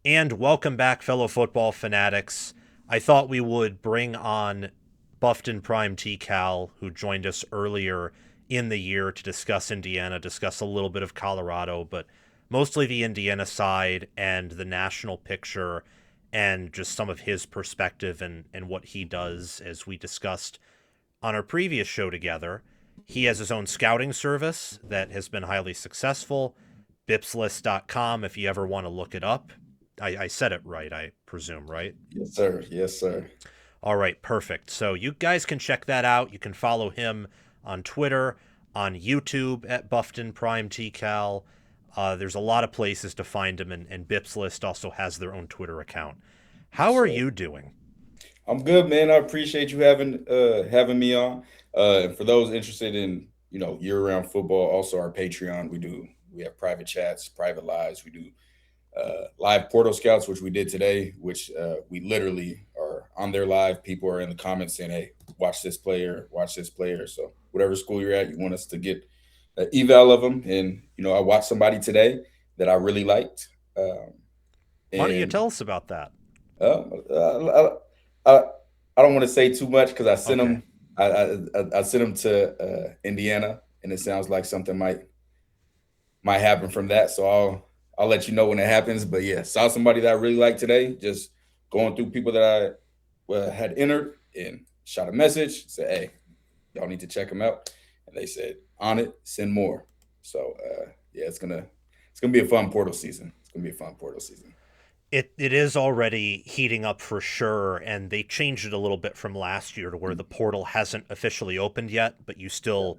And welcome back, fellow football fanatics. I thought we would bring on Buffed and Prime T Cal, who joined us earlier in the year to discuss Indiana, discuss a little bit of Colorado, but mostly the Indiana side and the national picture and just some of his perspective and what he does, as we discussed on our previous show together. He has his own scouting service that has been highly successful, bipslist.com, if you ever want to look it up. I said it right, I presume, right? Yes, sir. Yes, sir. All right, perfect. So you guys can check that out. You can follow him on Twitter, on YouTube at Buffed Prime TCal. There's a lot of places to find him, and Bips List also has their own Twitter account. How Yes, are sir. you doing? I'm good, man. I appreciate you having me on. And for those interested in year-round football, also our Patreon, we have private chats, private lives. We do live portal scouts, which we did today, which we literally are on there live. People are in the comments saying, "Hey, watch this player, watch this player." So whatever school you're at, you want us to get an eval of them, and I watched somebody today that I really liked, Why don't you and tell us about that? Uh, uh, I, I, I don't want to say too much because I sent Okay. them. I sent them to Indiana, and it sounds like something might happen from that. So I'll let you know when it happens. But yeah, saw somebody that I really liked today. Just going through people that I had entered and shot a message. Said, "Hey, y'all need to check them out." And they said, "On it, send more." So yeah, it's gonna be a fun portal season. It's gonna be a fun portal season. It is already heating up for sure, and they changed it a little bit from last year to where the portal hasn't officially opened yet, but you still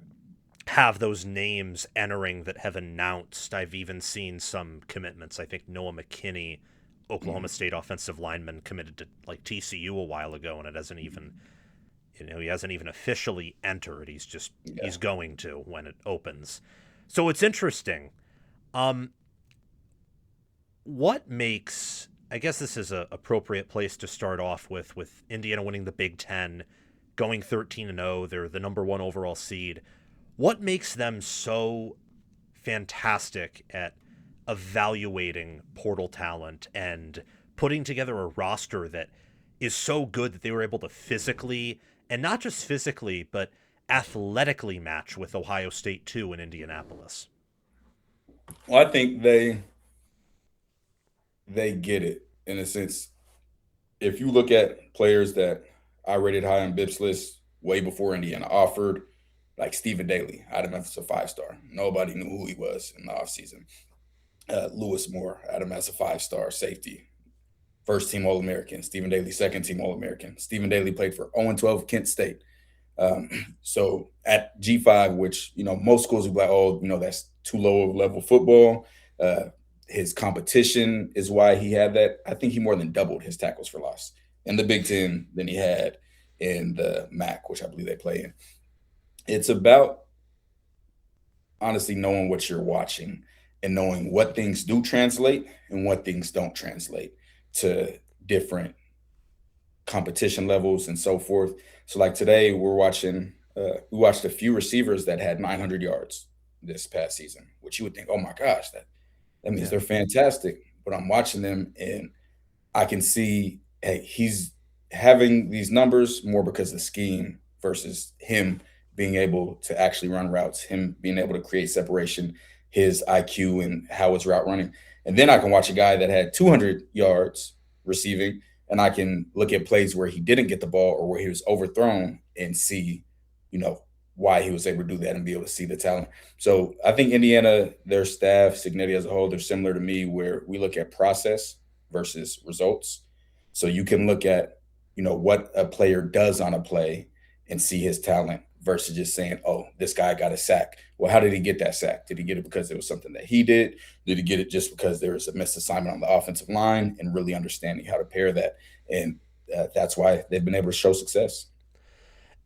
have those names entering that have announced. I've even seen some commitments. I think Noah McKinney, Oklahoma Mhm. State offensive lineman, committed to like TCU a while ago, and it hasn't even he hasn't even officially entered. He's Yeah. going to when it opens. So it's interesting. Um, what makes I guess this is a appropriate place to start off with Indiana winning the Big Ten, going 13-0. They're the number one overall seed. What makes them so fantastic at evaluating portal talent and putting together a roster that is so good that they were able to physically, and not just physically, but athletically match with Ohio State 2 in Indianapolis? Well, I think they get it in a sense. If you look at players that I rated high on Bips list way before Indiana offered, like Stephen Daley, out of Memphis, a 5 star. Nobody knew who he was in the offseason. Lewis Moore, out of Memphis, a 5 star safety. First team All American. Stephen Daley, second team All American. Stephen Daley played for 0-12 Kent State. So at G5, which most schools would be like, oh, that's too low of level football. Uh, his competition is why he had that. I think he more than doubled his tackles for loss in the Big Ten than he had in the MAC, which I believe they play in. It's about honestly knowing what you're watching and knowing what things do translate and what things don't translate to different competition levels and so forth. So like today we watched a few receivers that had 900 yards this past season, which you would think, oh my gosh, that means Yeah. they're fantastic. But I'm watching them and I can see, hey, he's having these numbers more because of scheme versus him being able to actually run routes, him being able to create separation, his IQ and how his route running. And then I can watch a guy that had 200 yards receiving, and I can look at plays where he didn't get the ball or where he was overthrown and see, you know, why he was able to do that and be able to see the talent. So I think Indiana, their staff, Cignetti as a whole, they're similar to me where we look at process versus results. So you can look at, what a player does on a play and see his talent versus just saying, oh, this guy got a sack. Well, how did he get that sack? Did he get it because it was something that he did? Did he get it just because there was a missed assignment on the offensive line and really understanding how to pair that? And that's why they've been able to show success.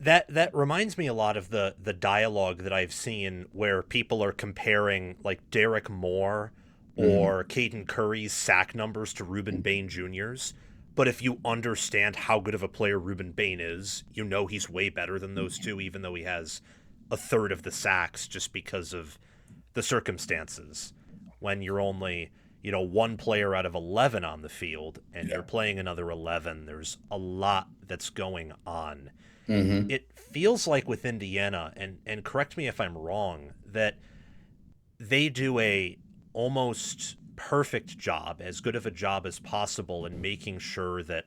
That reminds me a lot of the dialogue that I've seen where people are comparing like Derek Moore Mhm. or Caden Curry's sack numbers to Ruben Bain Jr.'s. But if you understand how good of a player Ruben Bain is, you know he's way better than those two, even though he has a third of the sacks just because of the circumstances. When you're only, one player out of 11 on the field and Yeah. you're playing another 11. There's a lot that's going on. Hmm. It feels like with Indiana, and correct me if I'm wrong, that they do a almost perfect job, as good of a job as possible, in making sure that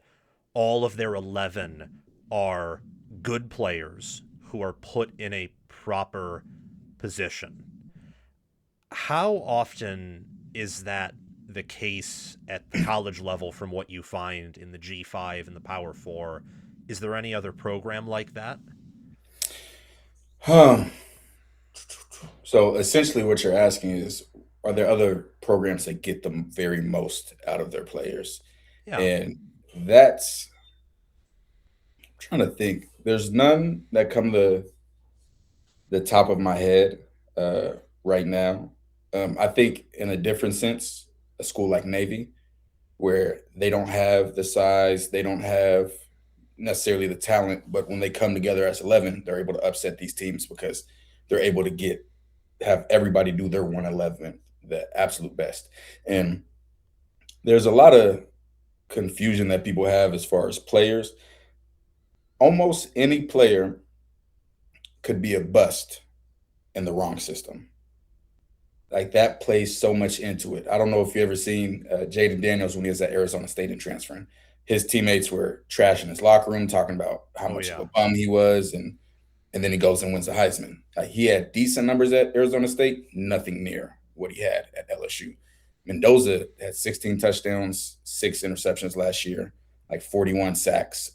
all of their 11 are good players who are put in a proper position. How often is that the case at the college level from what you find in the G5 and the Power 4? Is there any other program like that? Huh. So essentially, what you're asking is, are there other programs that get the very most out of their players? Yeah. And that's I'm trying to think. There's none that come to the top of my head uh, right now. I think in a different sense, a school like Navy, where they don't have the size, they don't have necessarily the talent, but when they come together as 11, they're able to upset these teams because they're able to have everybody do their 111 the absolute best. And there's a lot of confusion that people have as far as players. Almost any player could be a bust in the wrong system. Like that plays so much into it. I don't know if you ever seen Jaden Daniels when he was at Arizona State and transferring. His teammates were trashing his locker room, talking about how Oh, much of yeah. a bum he was, and then he goes and wins the Heisman. He had decent numbers at Arizona State, nothing near what he had at LSU. Mendoza had 16 touchdowns, 6 interceptions last year, like 41 sacks,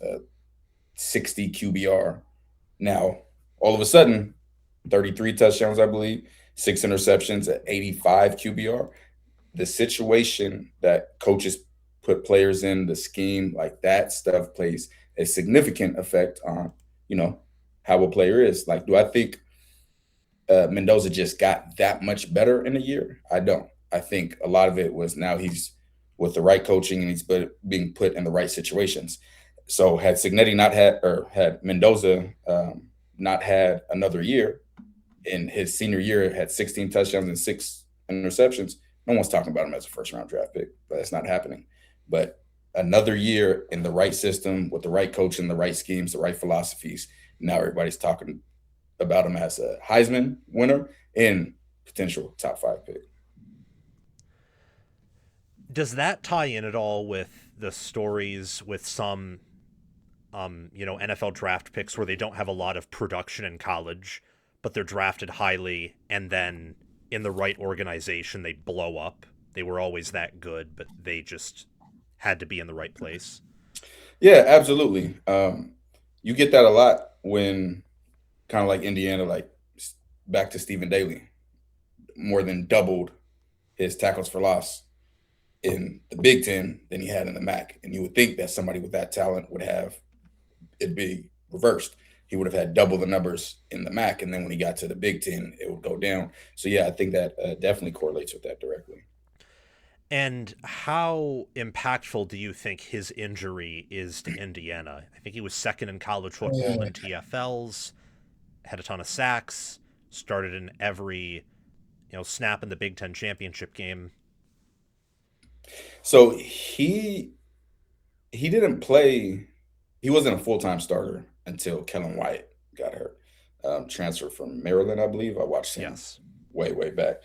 60 QBR. Now, all of a sudden, 33 touchdowns, I believe, 6 interceptions at 85 QBR. The situation that coaches put players in, the scheme, like that stuff plays a significant effect on, you know, how a player is. Like, do I think Mendoza just got that much better in a year? I don't. I think a lot of it was now he's with the right coaching and being put in the right situations. So had Cignetti not had, or had Mendoza not had another year, in his senior year had 16 touchdowns and 6 interceptions, no one's talking about him as a first round draft pick. But that's not happening. But another year in the right system with the right coaching, the right schemes, the right philosophies, now everybody's talking about him as a Heisman winner and potential top 5 pick. Does that tie in at all with the stories with some NFL draft picks where they don't have a lot of production in college, but they're drafted highly, and then in the right organization they blow up? They were always that good, but they just had to be in the right place. Yeah, absolutely. You get that a lot when kind of like Indiana, like back to Stephen Daley, more than doubled his tackles for loss in the Big Ten than he had in the MAC. And you would think that somebody with that talent would have it be reversed. He would have had double the numbers in the MAC, and then when he got to the Big Ten, it would go down. So yeah, I think that definitely correlates with that directly. And how impactful do you think his injury is to Indiana? I think he was second in college football in TFLs, had a ton of sacks, started in every snap in the Big Ten championship game. So he didn't play. He wasn't a full time starter until Kellen White got hurt. Transferred from Maryland, I believe. I watched him Yes. way back,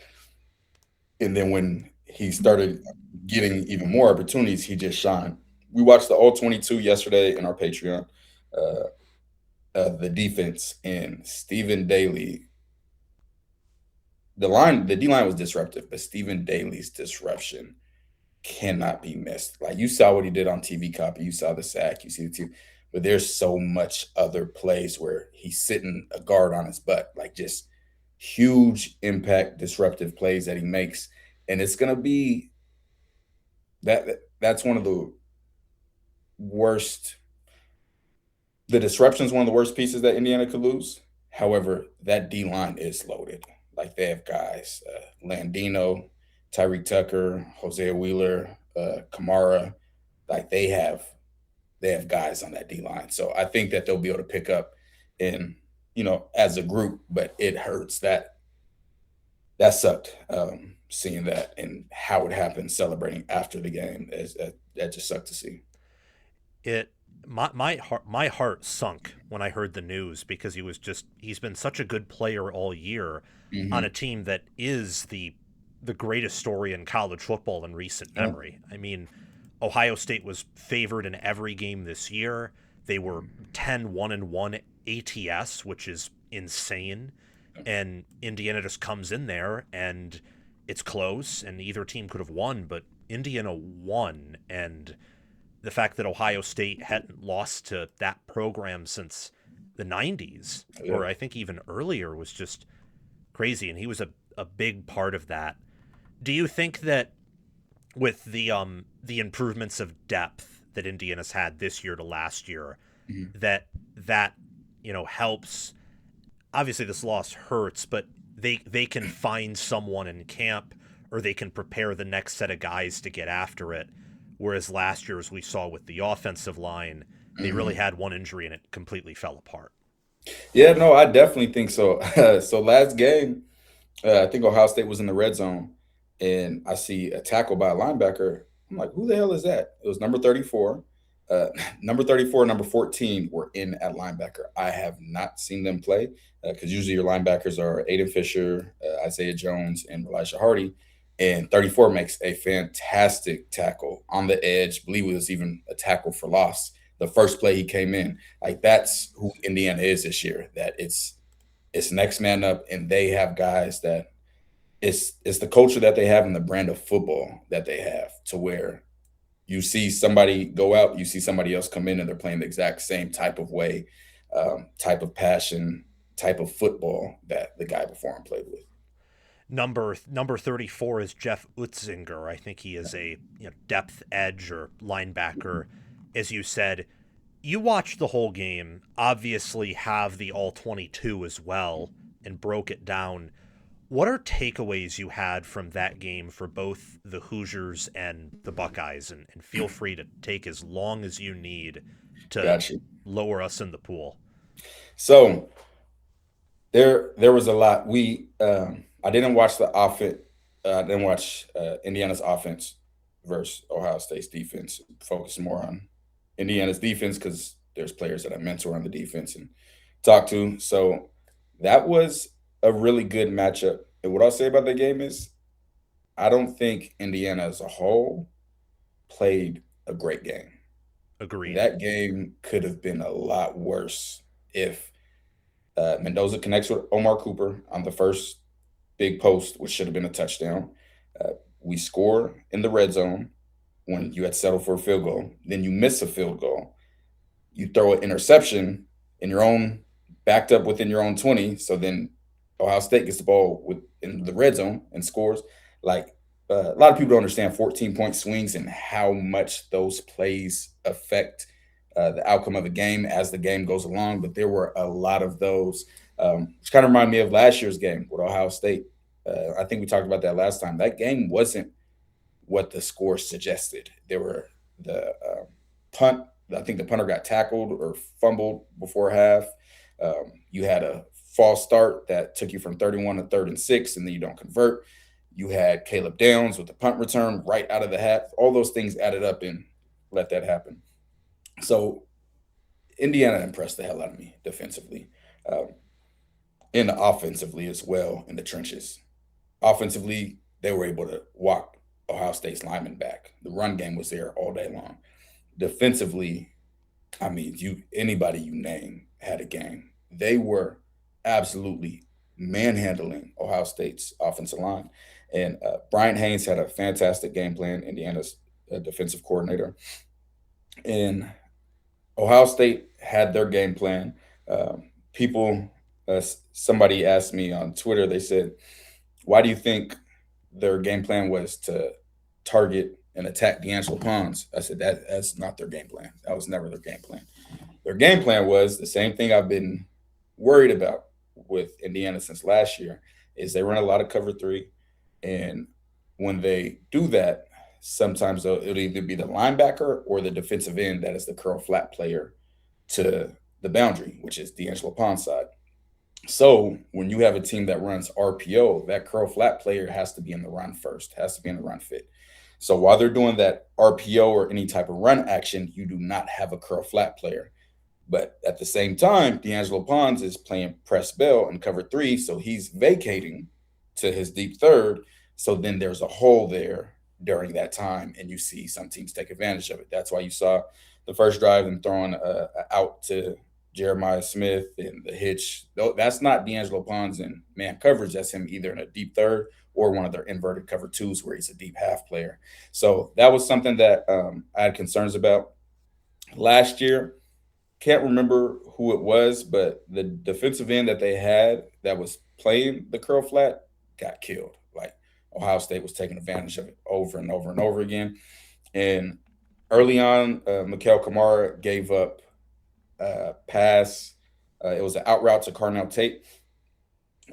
and then when he started getting even more opportunities, he just shined. We watched the All 22 yesterday in our Patreon. Uh, the defense and Stephen Daley. The D line was disruptive, but Stephen Daley's disruption cannot be missed. Like you saw what he did on TV copy, you saw the sack, you see the two, but there's so much other plays where he's sitting a guard on his butt, like just huge impact, disruptive plays that he makes, and it's gonna be that's one of the worst. The disruption is one of the worst pieces that Indiana could lose. However, that D line is loaded. Like they have guys, Landino, Tyreek Tucker, Hosea Wheeler, Kamara. Like they have guys on that D line. So I think that they'll be able to pick up in as a group, but it hurts that sucked. seeing that and how it happened, celebrating after the game. That just sucked to see. It my heart sunk when I heard the news because he's been such a good player all year on a Hmm. team that is the greatest story in college football in recent Yeah. memory. I mean, Ohio State was favored in every game this year. They were 10-1-1 ATS, which is insane. And Indiana just comes in there and it's close and either team could have won, but Indiana won. And the fact that Ohio State hadn't lost to that program since the 90s, Yeah. or I think even earlier, was just crazy. And he was a big part of that. Do you think that with the improvements of depth that Indiana's had this year to last year, Mhm. that helps? Obviously, this loss hurts, but they can find someone in camp, or they can prepare the next set of guys to get after it. Whereas last year, as we saw with the offensive line, they really Mhm. had one injury and it completely fell apart. Yeah, no, I definitely think so. So last game, I think Ohio State was in the red zone, and I see a tackle by a linebacker. I'm like, who the hell is that? It was number 34. Uh, number 34 and number 14 were in at linebacker. I have not seen them play because usually your linebackers are Aiden Fisher, Isaiah Jones, and Elisha Hardy. And 34 makes a fantastic tackle on the edge. I believe it was even a tackle for loss. The first play he came in, like that's who Indiana is this year. That it's next man up, and they have guys that it's the culture that they have and the brand of football that they have to where you see somebody go out, you see somebody else come in, and they're playing the exact same type of way, type of passion, type of football that the guy before him played with. Number 34 is Jeff Utzinger. I think he is a depth edge or linebacker, as you said. You watched the whole game, obviously have the all 22 as well, and broke it down. What are takeaways you had from that game for both the Hoosiers and the Buckeyes? And feel free to take as long as you need to Got you. lower us in the pool. So there was a lot. We I didn't watch the offense. I didn't watch Indiana's offense versus Ohio State's defense. Focus more on Indiana's defense because there's players that I mentor on the defense and talk to. So that was a really good matchup. And what I'll say about that game is I don't think Indiana as a whole played a great game. Agreed. That game could have been a lot worse if Mendoza connects with Omar Cooper on the first big post, which should have been a touchdown. We score in the red zone when you had settled for a field goal. Then you miss a field goal. You throw an interception in your own, backed up within your own 20. So then Ohio State gets the ball in the red zone and scores. Like a lot of people don't understand 14-point swings and how much those plays affect the outcome of a game as the game goes along. But there were a lot of those, which kind of remind me of last year's game with Ohio State. I think we talked about that last time. That game wasn't what the score suggested. There were the punt. I think the punter got tackled or fumbled before half. You had a false start that took you from 31 to 3rd and 6, and then you don't convert. You had Caleb Downs with the punt return right out of the hat. All those things added up and let that happen. So Indiana impressed the hell out of me defensively, um, and offensively as well in the trenches. Offensively, they were able to walk Ohio State's linemen back. The run game was there all day long. Defensively, I mean, you anybody you name had a game. They were absolutely manhandling Ohio State's offensive line. And Brian Haynes had a fantastic game plan, Indiana's defensive coordinator. And Ohio State had their game plan. People, somebody asked me on Twitter, they said, why do you think their game plan was to target and attack D'Angelo Pons? I said, that's not their game plan. That was never their game plan. Their game plan was the same thing I've been worried about with Indiana since last year is they run a lot of cover three. And when they do that, sometimes it'll either be the linebacker or the defensive end that is the curl flat player to the boundary, which is D'Angelo Pons' side. So when you have a team that runs RPO, that curl flat player has to be in the run first, has to be in the run fit. So while they're doing that RPO or any type of run action, you do not have a curl flat player. But at the same time, D'Angelo Pons is playing press bell and cover three, so he's vacating to his deep third. So then there's a hole there during that time, and you see some teams take advantage of it. That's why you saw the first drive and throwing out to Jeremiah Smith and the hitch. That's not D'Angelo Pons in man coverage. That's him either in a deep third or one of their inverted cover twos where he's a deep half player. So that was something that I had concerns about last year. Can't remember who it was, but the defensive end that they had that was playing the curl flat got killed. Like Ohio State was taking advantage of it over and over and over again. And early on, Mikael Kamara gave up a pass. It was an out route to Carnell Tate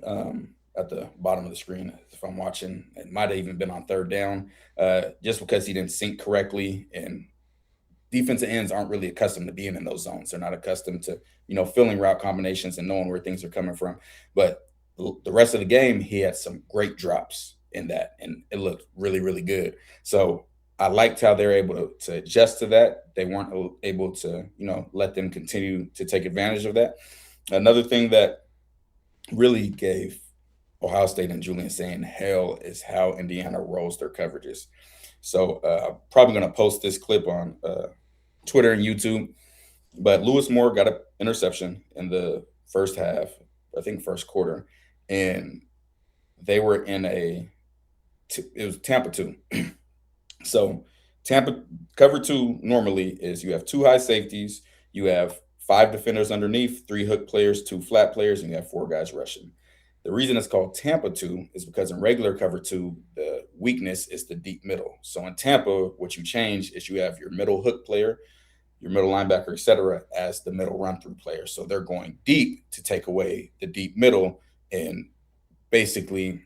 at the bottom of the screen. If I'm watching, it might have even been on third down, just because he didn't sync correctly, and defensive ends aren't really accustomed to being in those zones. They're not accustomed to, filling route combinations and knowing where things are coming from. But the rest of the game, he had some great drops in that, and it looked really, really good. So I liked how they're able to adjust to that. They weren't able to, let them continue to take advantage of that. Another thing that really gave Ohio State and Julian saying hell is how Indiana rolls their coverages. So probably going to post this clip on Twitter and YouTube. But Lewis Moore got an interception in the first half, I think first quarter, and they were in it was Tampa 2. So Tampa cover 2 normally is you have 2 high safeties, you have 5 defenders underneath, 3 hook players, 2 flat players, and you have 4 guys rushing. The reason it's called Tampa 2 is because in regular cover 2, the weakness is the deep middle. So in Tampa, what you change is you have your middle hook player, your middle linebacker, etc., as the middle run through player. So they're going deep to take away the deep middle and basically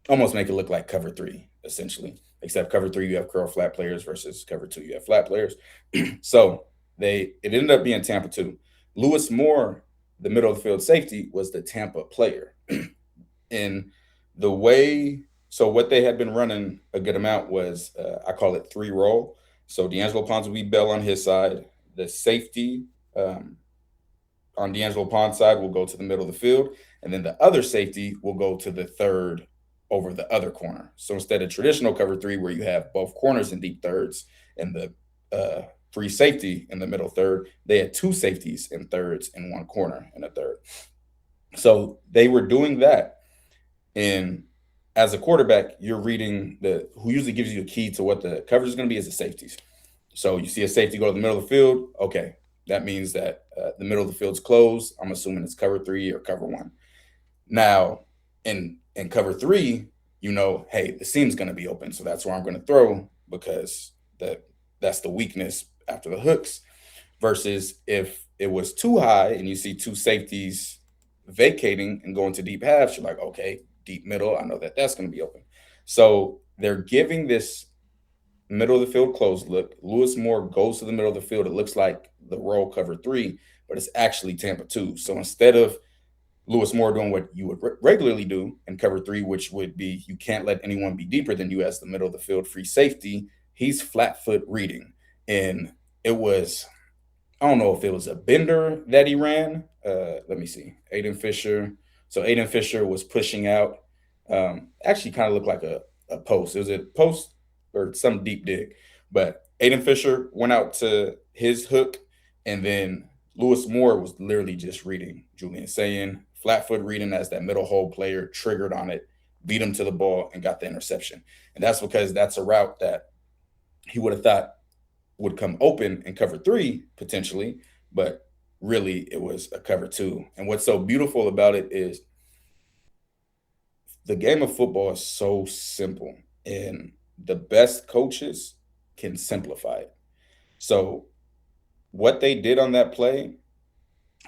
almost make it look like cover 3, essentially. Except cover 3, you have curl flat players versus cover 2, you have flat players. So it ended up being Tampa 2. Lewis Moore, the middle of the field safety, was the Tampa player. And the way, so what they had been running a good amount was, I call it 3 roll. So D'Angelo Pons will be Bell on his side. The safety on D'Angelo Pons' side will go to the middle of the field. And then the other safety will go to the third over the other corner. So instead of traditional cover 3, where you have both corners in deep thirds and the free safety in the middle third, they had 2 safeties in thirds and 1 corner in a third. So they were doing that. And as a quarterback, you're reading who usually gives you the key to what the coverage is going to be is the safeties. So you see a safety go to the middle of the field. Okay, that means that the middle of the field's closed. I'm assuming it's cover 3 or cover 1. Now, in cover 3, hey, the seam's going to be open, so that's where I'm going to throw because that's the weakness after the hooks. Versus if it was too high and you see 2 safeties vacating and going to deep halves, you're like, okay, deep middle, I know that that's going to be open. So they're giving this middle of the field closed look. Lewis Moore goes to the middle of the field. It looks like the roll cover 3, but it's actually Tampa 2. So instead of Lewis Moore doing what you would regularly do in cover 3, which would be you can't let anyone be deeper than you as the middle of the field free safety, he's flat foot reading. And it was, I don't know if it was a bender that he ran. Let me see. Aiden Fisher. So Aiden Fisher was pushing out. Actually kind of looked like a post. It was a post or some deep dig. But Aiden Fisher went out to his hook, and then Lewis Moore was literally just reading Julian saying, flat foot reading as that middle hole player, triggered on it, beat him to the ball, and got the interception. And that's because that's a route that he would have thought would come open in cover 3 potentially, but really it was a cover 2. And what's so beautiful about it is the game of football is so simple, and the best coaches can simplify it. So what they did on that play,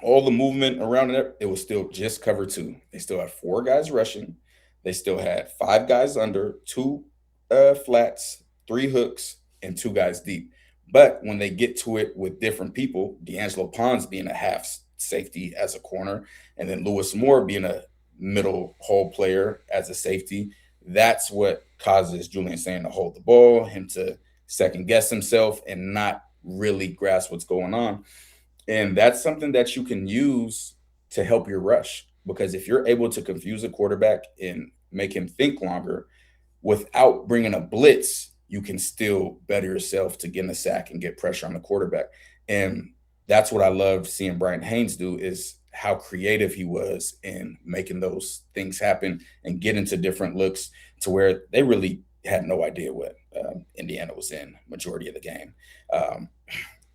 all the movement around it was still just cover 2. They still had 4 guys rushing. They still had 5 guys under, 2 flats, 3 hooks, and 2 guys deep. But when they get to it with different people, D'Angelo Pons being a safety as a corner, and then Lewis Moore being a middle hole player as a safety. That's what causes Julian Sand to hold the ball, him to second guess himself and not really grasp what's going on. And that's something that you can use to help your rush. Because if you're able to confuse a quarterback and make him think longer without bringing a blitz, you can still better yourself to get in a sack and get pressure on the quarterback. And that's what I loved seeing Brian Haynes do, is how creative he was in making those things happen and get into different looks to where they really had no idea what Indiana was in majority of the game. Um,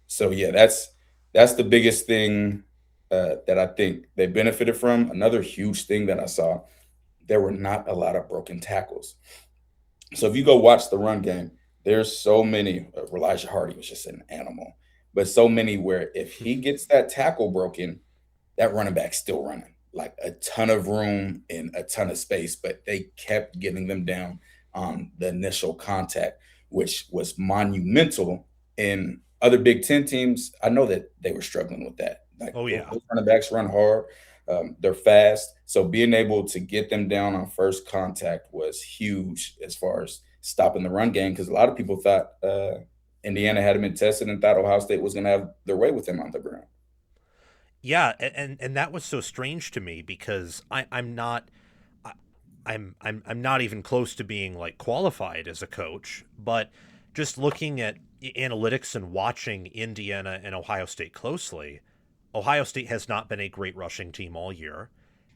so yeah, that's the biggest thing that I think they benefited from. Another huge thing that I saw, there were not a lot of broken tackles. So if you go watch the run game, there's so many. Elijah Hardy was just an animal, but so many where if he gets that tackle broken, that running back's still running, like a ton of room and a ton of space, but they kept getting them down on the initial contact, which was monumental. In other Big Ten teams, I know that they were struggling with that. Like Oh yeah. those running backs run hard, they're fast. So being able to get them down on first contact was huge as far as stopping the run game, because a lot of people thought Indiana had him been tested and thought Ohio State was going to have their way with him on the ground. Yeah, and that was so strange to me because I'm not I, I'm not even close to being like qualified as a coach, but just looking at analytics and watching Indiana and Ohio State closely, Ohio State has not been a great rushing team all year,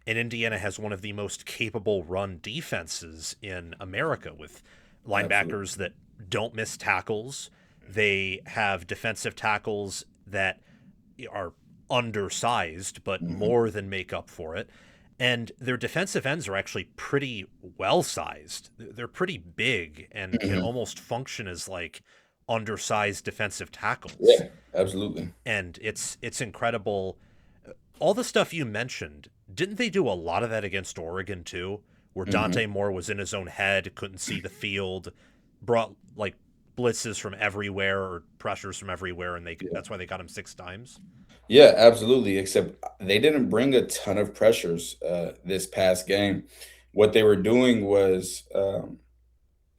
and Indiana has one of the most capable run defenses in America with Absolutely. linebackers that don't miss tackles. They have defensive tackles that are undersized, but Mhm. more than make up for it. And their defensive ends are actually pretty well sized. They're pretty big and can Mhm. almost function as like undersized defensive tackles. Yeah, absolutely. And it's incredible. All the stuff you mentioned, didn't they do a lot of that against Oregon too? Where Dante Mhm. Moore was in his own head, couldn't see the field, brought like blitzes from everywhere or pressures from everywhere, and Yeah. that's why they got him 6 times. Yeah, absolutely. Except they didn't bring a ton of pressures this past game. What they were doing was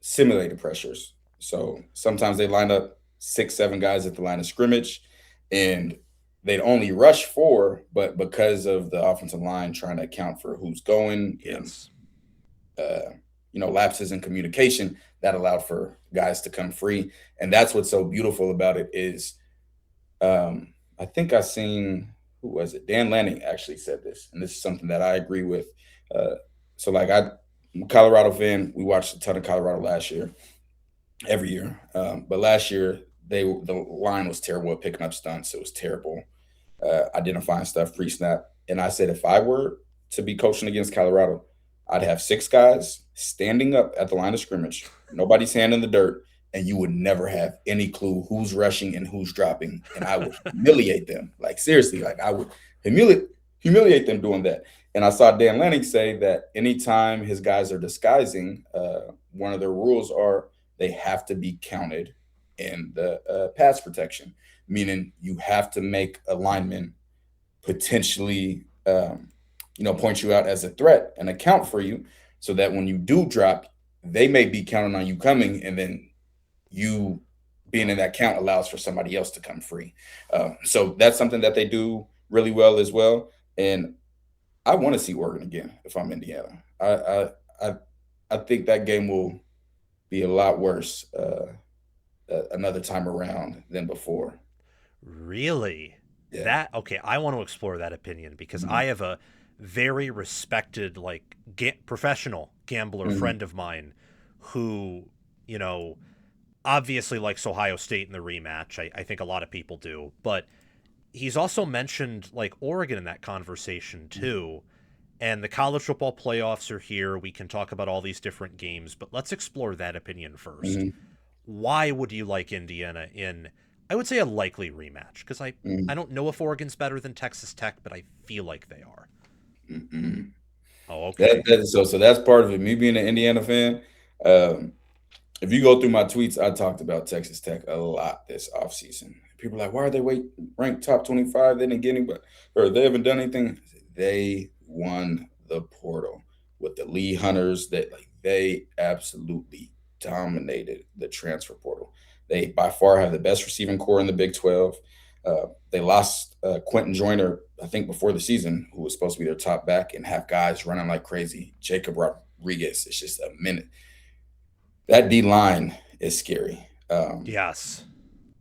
simulated pressures. So sometimes they lined up six, seven guys at the line of scrimmage, and they'd only rush four, but because of the offensive line trying to account for who's going and Yes. uh, lapses in communication, that allowed for guys to come free. And that's what's so beautiful about it is I think I seen, who was it? Dan Lanning actually said this, and this is something that I agree with. Uh, so like I'm a Colorado fan. We watched a ton of Colorado last year, every year. But last year the line was terrible at picking up stunts. It was terrible identifying stuff pre-snap. And I said, if I were to be coaching against Colorado, I'd have six guys standing up at the line of scrimmage, nobody's hand in the dirt, and you would never have any clue who's rushing and who's dropping. And I would humiliate them. Like seriously, like I would humiliate them doing that. And I saw Dan Lanning say that anytime his guys are disguising, one of their rules are they have to be counted in the pass protection, meaning you have to make a lineman potentially, point you out as a threat and account for you, so that when you do drop, they may be counting on you coming, and then you being in that count allows for somebody else to come free. So that's something that they do really well as well. And I want to see Oregon again if I'm Indiana. I I think that game will be a lot worse another time around than before. Really? Yeah. That okay, I want to explore that opinion because I Mhm. have a very respected like professional gambler Mhm. friend of mine who, you know, obviously likes Ohio State in the rematch. I think a lot of people do, but he's also mentioned like Oregon in that conversation too. And the college football playoffs are here. We can talk about all these different games, but let's explore that opinion first. Mhm. Why would you like Indiana in, I would say, a likely rematch? Because I Mhm. don't know if Oregon's better than Texas Tech, but I feel like they are. Mhm. Oh, That okay. that so that's part of it. Me being an Indiana fan, um, if you go through my tweets, I talked about Texas Tech a lot this offseason. People are like, why are they ranked top 25? They didn't get anybody, or they haven't done anything. They won the portal with the Lee Hunters. That like they absolutely dominated the transfer portal. They by far have the best receiving core in the Big 12. They lost Quentin Joyner, I think, before the season, who was supposed to be their top back, and have guys running like crazy. Jacob Rodriguez is just a minute. That D line is scary. Yes.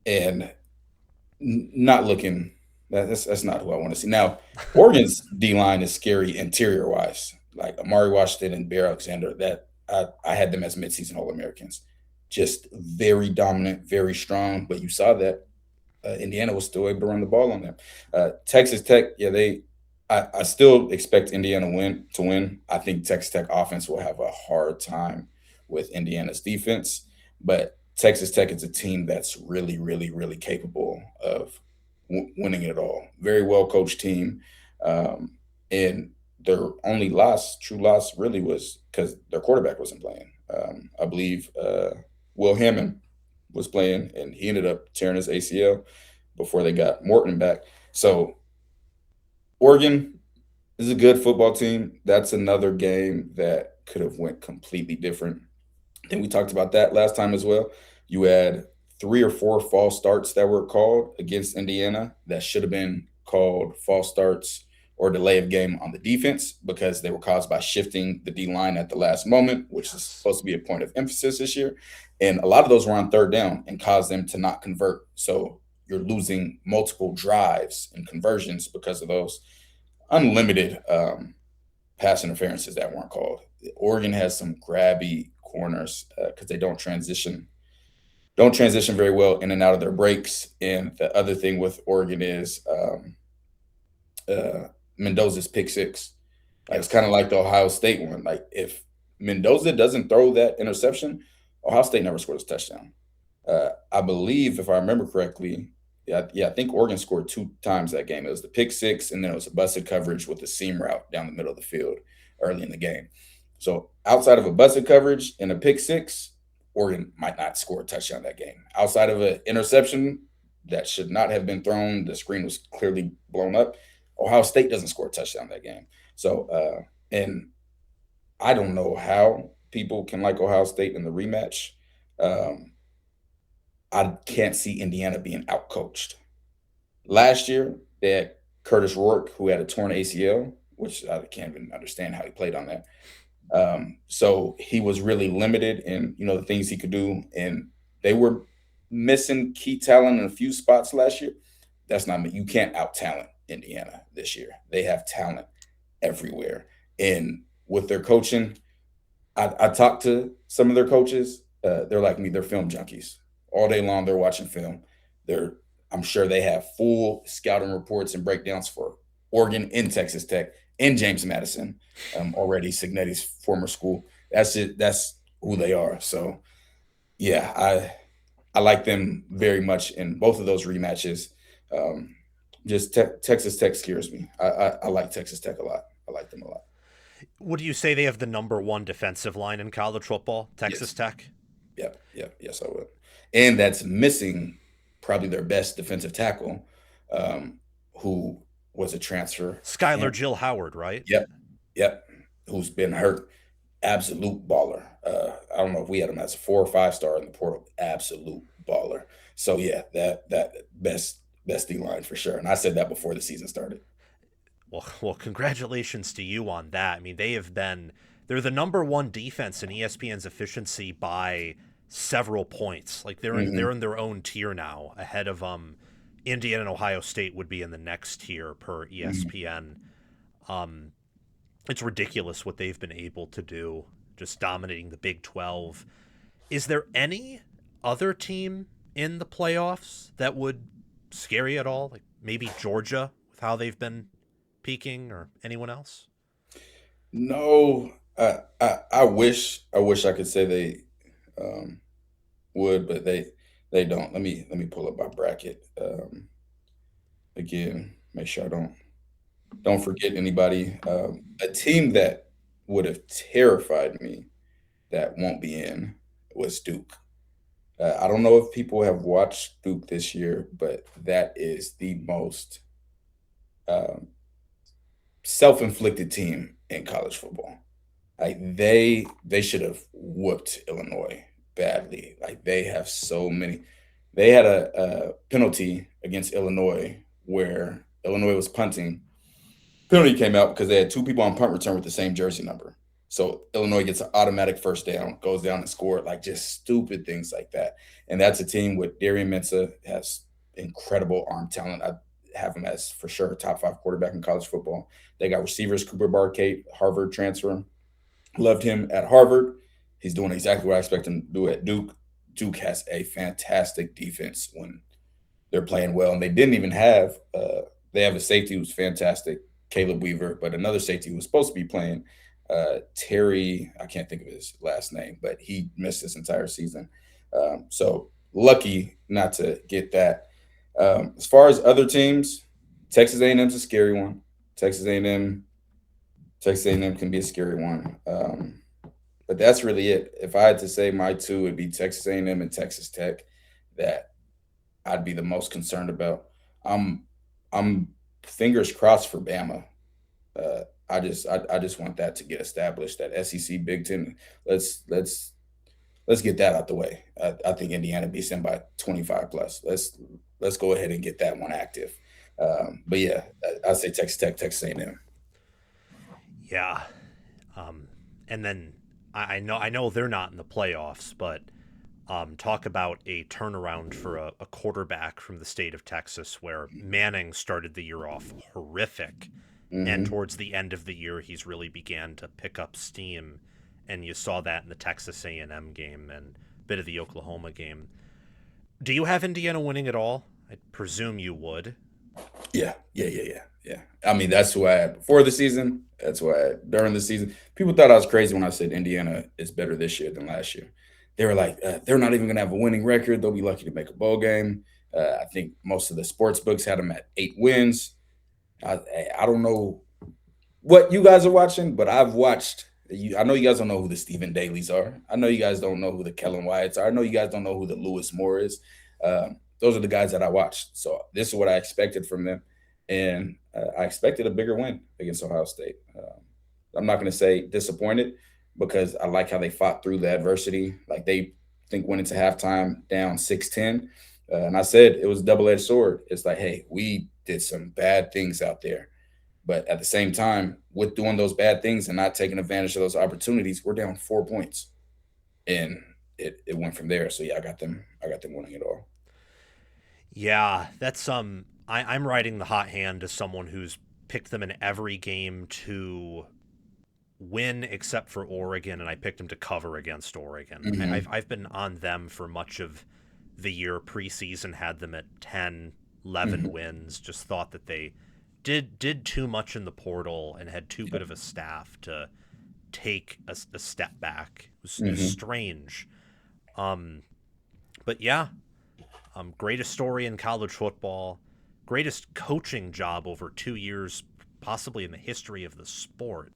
And not looking that's not who I want to see. Now, Oregon's D line is scary interior wise. Like Amari Washington and Bear Alexander, that I had them as midseason All Americans. Just very dominant, very strong. But you saw that Indiana was still able to run the ball on them. Texas Tech, yeah, I still expect Indiana to win. I think Texas Tech offense will have a hard time with Indiana's defense, but Texas Tech is a team that's really, really, really capable of winning it all. Very well coached team, and their only true loss, really was because their quarterback wasn't playing. I believe Will Hammond was playing, and he ended up tearing his ACL before they got Morton back. So Oregon is a good football team. That's another game that could have went completely different. I think we talked about that last time as well. You had 3 or 4 false starts that were called against Indiana that should have been called false starts or delay of game on the defense because they were caused by shifting the D line at the last moment, which is Yes. supposed to be a point of emphasis this year. And a lot of those were on third down and caused them to not convert. So you're losing multiple drives and conversions because of those unlimited pass interferences that weren't called. Oregon has some grabby corners because they don't transition very well in and out of their breaks. And the other thing with Oregon is Mendoza's pick six. Like, it's kind Yes. of like the Ohio State one. Like if Mendoza doesn't throw that interception, Ohio State never scores a touchdown. I believe, if I remember correctly, yeah, I think Oregon scored 2 times that game. It was the pick six, and then it was a busted coverage with a seam route down the middle of the field early in the game. So outside of a busted coverage and a pick six, Oregon might not score a touchdown that game. Outside of an interception that should not have been thrown, the screen was clearly blown up. Ohio State doesn't score a touchdown that game. So, and I don't know how people can like Ohio State in the rematch. Um, I can't see Indiana being outcoached. Last year, they had Curtis Rourke, who had a torn ACL, which I can't even understand how he played on that. So he was really limited in the things he could do, and they were missing key talent in a few spots last year. That's not me. You can't out talent Indiana this year. They have talent everywhere, and with their coaching, I talked to some of their coaches. They're like me. They're film junkies. All day long, they're watching film. They're I'm sure they have full scouting reports and breakdowns for Oregon and Texas Tech and James Madison, already Cignetti's former school. That's it. That's who they are. So yeah, I like them very much in both of those rematches. Um, just Texas Tech scares me. I like Texas Tech a lot. I like them a lot. Would you say they have the number one defensive line in college football, Texas Yes. Tech? Yep. Yep. Yes, I would. And that's missing probably their best defensive tackle, um, who was a transfer. Skylar And Jill Howard, right? yep, yep, who's been hurt. Absolute baller. I don't know if we had him as a 4 or 5 star in the portal. Absolute baller. So yeah, that best D line for sure. And I said that before the season started. Well, congratulations to you on that. I mean, they're the number one defense in ESPN's efficiency by several points. Like they're Hmm. in their own tier now, ahead of Indiana and Ohio State would be in the next tier per Hmm. ESPN. Um, it's ridiculous what they've been able to do, just dominating the Big 12. Is there any other team in the playoffs that would scare you at all? Like maybe Georgia with how they've been peaking, or anyone else? No, I wish I could say they um, would, but they don't. Let me pull up my bracket again. Make sure I don't forget anybody. A team that would have terrified me that won't be in. was Duke. I don't know if people have watched Duke this year, but that is the most um, self-inflicted team in college football. Like they should have whooped Illinois badly. Like they have so many. They had a penalty against Illinois where Illinois was punting. Penalty came out because they had two people on punt return with the same jersey number. So Illinois gets an automatic first down, goes down and scored, like just stupid things like that. And that's a team with Darian Mensah has incredible arm talent. I have him as for sure a top 5 quarterback in college football. They got receivers Cooper Barkate, Harvard transfer. Loved him at Harvard. He's doing exactly what I expect him to do at Duke. Duke has a fantastic defense when they're playing well, and they didn't even have. They have a safety who's fantastic, Caleb Weaver, but another safety who was supposed to be playing, Terry. I can't think of his last name, but he missed this entire season. So lucky not to get that. As far as other teams, Texas A&M's a scary one. Texas A&M Texas A&M can be a scary one. But that's really it. If I had to say my two, it'd be Texas A&M and Texas Tech that I'd be the most concerned about. I'm I'm fingers crossed for Bama. I just want that to get established. That SEC Big Ten. Let's let's let's get that out the way. I think Indiana beats them by 25 plus. Let's go ahead and get that one active. But yeah, I say Texas Tech, Texas A&M. Yeah. Um, and then I know they're not in the playoffs, but talk about a turnaround for a quarterback from the state of Texas, where Manning started the year off horrific, and Hmm. towards the end of the year he's really began to pick up steam, and you saw that in the Texas A&M game and a bit of the Oklahoma game. Do you have Indiana winning at all? I presume you would. Yeah. I mean, that's who I had before the season. That's who I had during the season. People thought I was crazy when I said Indiana is better this year than last year. They were like, they're not even going to have a winning record. They'll be lucky to make a bowl game. I think most of the sports books had them at 8 wins. I don't know what you guys are watching, but I've watched. I know you guys don't know who the Stephen Dailies are. I know you guys don't know who the Kellen Wyatts are. I know you guys don't know who the Lewis Moore is. Those are the guys that I watched. So this is what I expected from them, and I expected a bigger win against Ohio State. I'm not going to say disappointed because I like how they fought through the adversity. Like they think went into halftime down 6-10. And I said it was a double-edged sword. It's like, hey, we did some bad things out there, but at the same time, with doing those bad things and not taking advantage of those opportunities, we're down 4 points, and it went from there. So yeah, I got them winning it all. Yeah, that's I'm riding the hot hand as someone who's picked them in every game to win except for Oregon, and I picked them to cover against Oregon. Hmm. I've been on them for much of the year. Preseason had them at 10, 11 Hmm. wins. Just thought that they did too much in the portal and had too good of a staff to take a step back. It was Hmm. strange. Um, but yeah, greatest story in college football, greatest coaching job over 2 years, possibly in the history of the sport.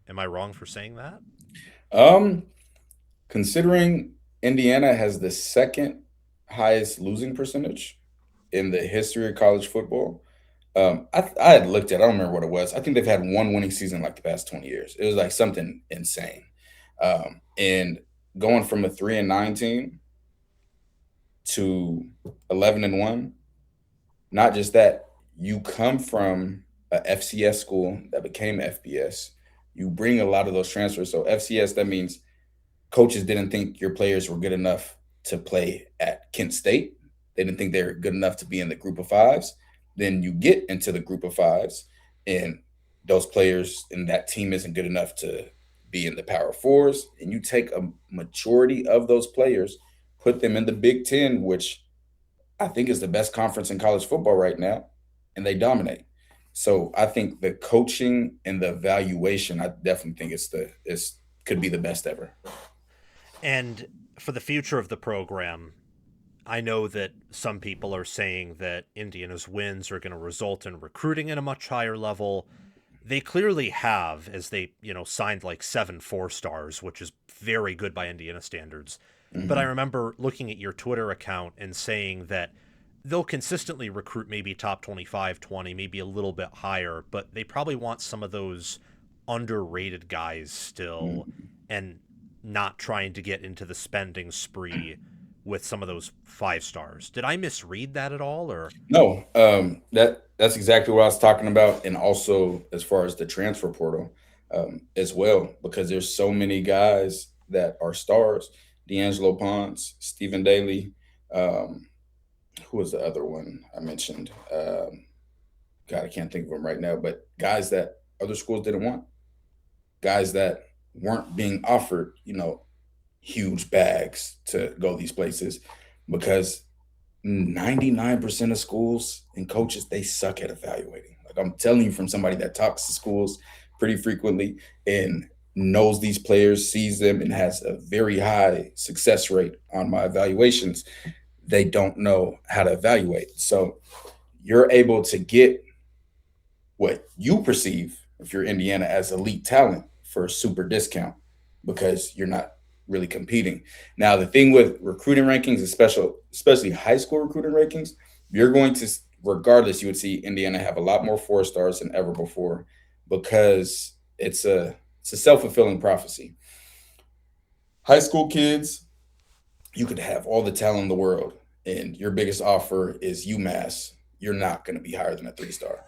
Am I wrong for saying that? Um, Considering Indiana has the second highest losing percentage in the history of college football, I had looked at. I don't remember what it was. I think they've had one winning season like the past 20 years. It was like something insane. And going from a 3-9 team to 11-1. Not just that, you come from a FCS school that became FBS. You bring a lot of those transfers. So FCS, that means coaches didn't think your players were good enough to play at Kent State. They didn't think they were good enough to be in the group of fives. Then you get into the group of fives, and those players and that team isn't good enough to be in the power fours. And you take a majority of those players, put them in the Big Ten, which I think is the best conference in college football right now, and they dominate. So I think the coaching and the evaluation, I definitely think it's could be the best ever. And for the future of the program, I know that some people are saying that Indiana's wins are going to result in recruiting at a much higher level. They clearly have, as they, signed like 7 4 stars, which is very good by Indiana standards. But I Hmm. remember looking at your Twitter account and saying that they'll consistently recruit maybe top 25, 20, maybe a little bit higher, but they probably want some of those underrated guys still and not trying to get into the spending spree with some of those 5 stars. Did I misread that at all, or? No, that's exactly what I was talking about, and also as far as the transfer portal as well, because there's so many guys that are stars. D'Angelo Ponce, Stephen Daley, um, who was the other one I mentioned? God, I can't think of them right now, but guys that other schools didn't want, guys that weren't being offered, huge bags to go these places because 99% of schools and coaches, they suck at evaluating. Like I'm telling you from somebody that talks to schools pretty frequently and knows these players, sees them, and has a very high success rate on my evaluations. They don't know how to evaluate. So you're able to get what you perceive, if you're Indiana, as elite talent for a super discount because you're not really competing. Now, the thing with recruiting rankings, especially high school recruiting rankings, you're going to, regardless, you would see Indiana have a lot more 4 stars than ever before because it's a self-fulfilling prophecy. High school kids, you could have all the talent in the world, and your biggest offer is UMass. You're not going to be higher than a 3 star.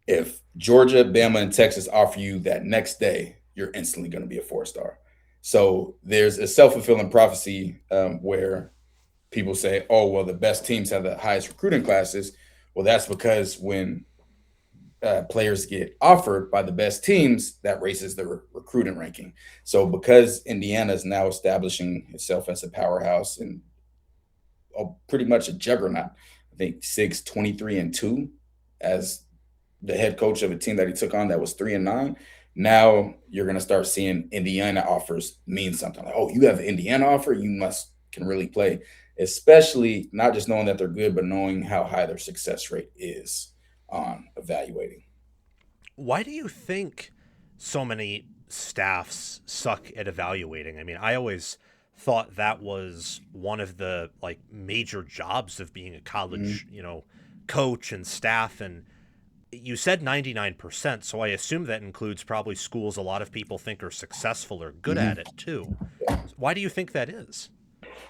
If Georgia, Bama, and Texas offer you that next day, you're instantly going to be a 4 star. So there's a self fulfilling prophecy where people say, oh, well, the best teams have the highest recruiting classes. Well, that's because when players get offered by the best teams, that raises the recruiting ranking. So because Indiana is now establishing itself as a powerhouse and pretty much a juggernaut, I think 6-23-2 as the head coach of a team that he took on that was 3-9. Now you're going to start seeing Indiana offers mean something. Like, oh, you have an Indiana offer, you must can really play. Especially not just knowing that they're good, but knowing how high their success rate is on evaluating. Why do you think so many staffs suck at evaluating? I mean, I always thought that was one of the like major jobs of being a college, Mm-hmm. coach and staff. And you said 99%, so I assume that includes probably schools a lot of people think are successful or good at Mm-hmm. it too. Why do you think that is?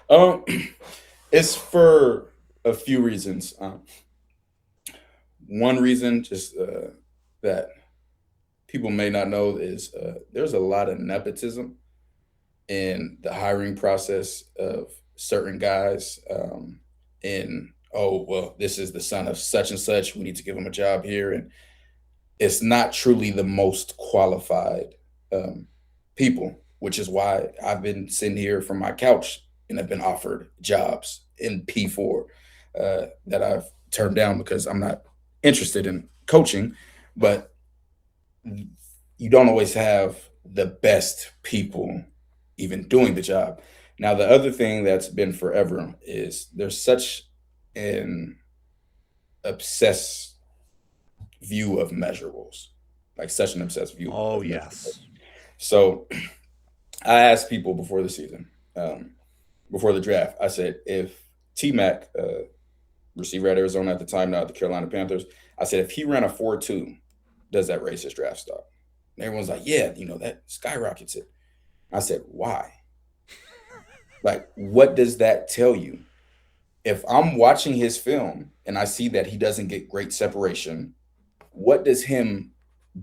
Um, it's for a few reasons. One reason, just that people may not know, is there's a lot of nepotism in the hiring process of certain guys. In oh well, this is the son of such and such. We need to give him a job here, and it's not truly the most qualified um, people, which is why I've been sitting here from my couch and have been offered jobs in P4 that I've turned down because I'm not interested in coaching. But you don't always have the best people even doing the job. Now, the other thing that's been forever is there's such an obsessed view of measurables, like such an obsessed view Oh, of measurables. yes. So I asked people before the season, before the draft, I said, if T Mac, receiver at Arizona at the time, now at the Carolina Panthers, I said, if he ran a 4.2, does that raise his draft stock? And everyone's like, yeah, that skyrockets it. I said, why? Like, what does that tell you? If I'm watching his film and I see that he doesn't get great separation, what does him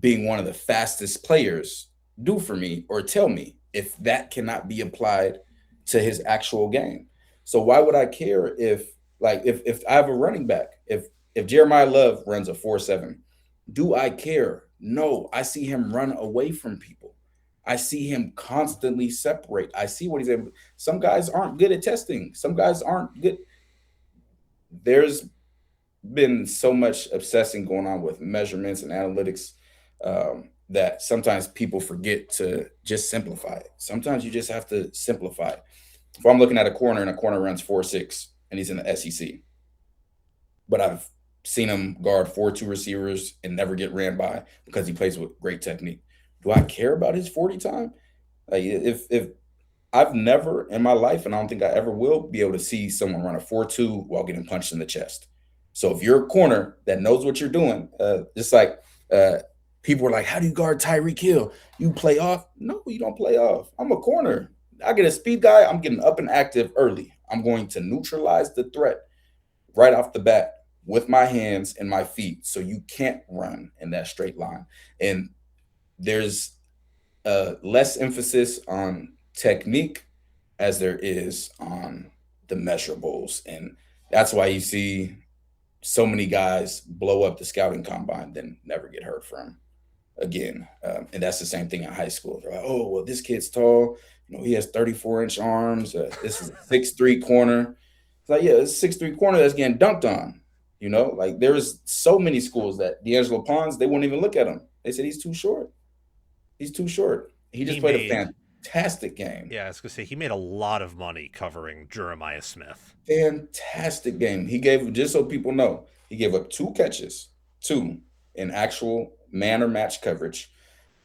being one of the fastest players do for me or tell me if that cannot be applied to his actual game? So why would I care if I have a running back, if Jeremiah Love runs a 4.7, do I care? No, I see him run away from people. I see him constantly separate. I see what he's able. Some guys aren't good at testing. Some guys aren't good. There's been so much obsessing going on with measurements and analytics that sometimes people forget to just simplify it. Sometimes you just have to simplify it. If I'm looking at a corner and a corner runs 4.6 and he's in the SEC, but I've seen him guard 4-2 receivers and never get ran by because he plays with great technique. Do I care about his 40 time? Like if I've never in my life, and I don't think I ever will, be able to see someone run a 4-2 while getting punched in the chest. So if you're a corner that knows what you're doing, just like uh, people are like, how do you guard Tyreek Hill? You play off? No, you don't play off. I'm a corner. I get a speed guy. I'm getting up and active early. I'm going to neutralize the threat right off the bat with my hands and my feet, so you can't run in that straight line. And there's less emphasis on technique as there is on the measurables. And that's why you see so many guys blow up the scouting combine, then never get heard from again. And that's the same thing in high school. They're like, oh, well, this kid's tall. He has 34-inch arms. This is a 6'3" corner. It's like, yeah, it's a 6'3" corner that's getting dunked on. Like there's so many schools that D'Angelo Pons, they won't even look at him. They said he's too short. He's too short. He just He played a made, fantastic game. yeah, I was gonna say he made a lot of money covering Jeremiah Smith. Fantastic game. He gave, just so people know, he gave up 2 catches, two in actual man or match coverage.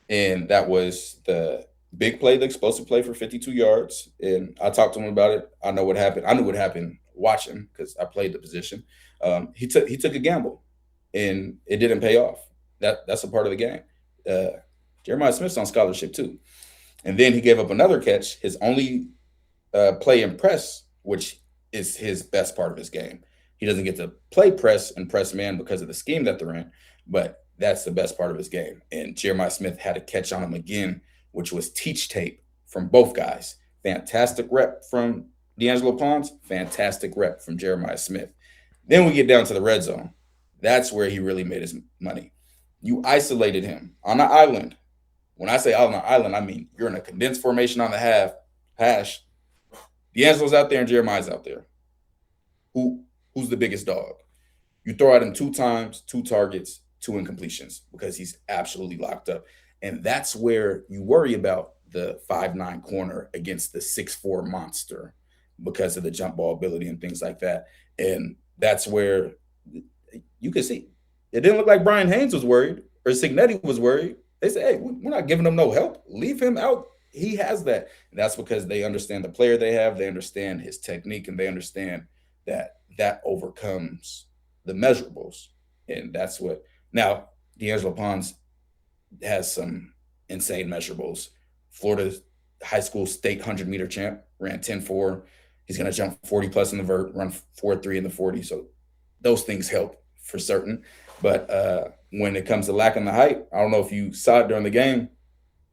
And that was the big play, the explosive play for 52 yards. And I talked to him about it. I know what happened. I knew what happened watching because I played the position. He took a gamble, and it didn't pay off. That's a part of the game. Jeremiah Smith's on scholarship too. And then he gave up another catch, his only play in press, which is his best part of his game. He doesn't get to play press and press man because of the scheme that they're in, but that's the best part of his game. And Jeremiah Smith had a catch on him again, which was teach tape from both guys. Fantastic rep from D'Angelo Pons, fantastic rep from Jeremiah Smith. Then we get down to the red zone. That's where he really made his money. You isolated him on the island. When I say on the island, I mean you're in a condensed formation on the hash. D'Angelo's out there and Jeremiah's out there. Who's the biggest dog? You throw at him 2 times, 2 targets, 2 incompletions because he's absolutely locked up. And that's where you worry about the 5'9" corner against the 6'4" monster because of the jump ball ability and things like that. And that's where you can see it didn't look like Brian Haynes was worried or Cignetti was worried. They said, hey, we're not giving him no help. Leave him out. He has that. And that's because they understand the player they have. They understand his technique, and they understand that overcomes the measurables. And that's what now D'Angelo Pons has some insane measurables. Florida high school state 100-meter champ, ran 10.4. He's going to jump 40 plus in the vert, run 4.3 in the 40. So those things help for certain. But when it comes to lacking the height, I don't know if you saw it during the game.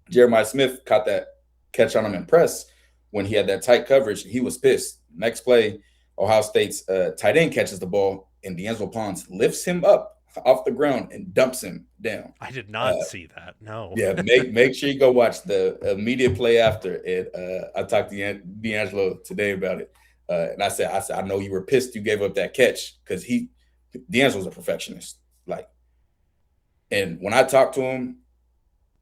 Jeremiah Smith caught that catch on him in press when he had that tight coverage. He was pissed. Next play, Ohio State's tight end catches the ball, and D'Angelo Pons lifts him up off the ground and dumps him down. I did not see that. No. Yeah, make sure you go watch the immediate play after it. I talked to D'Angelo today about it, and I said, I know you were pissed you gave up that catch because D'Angelo's a perfectionist. And when I talk to him,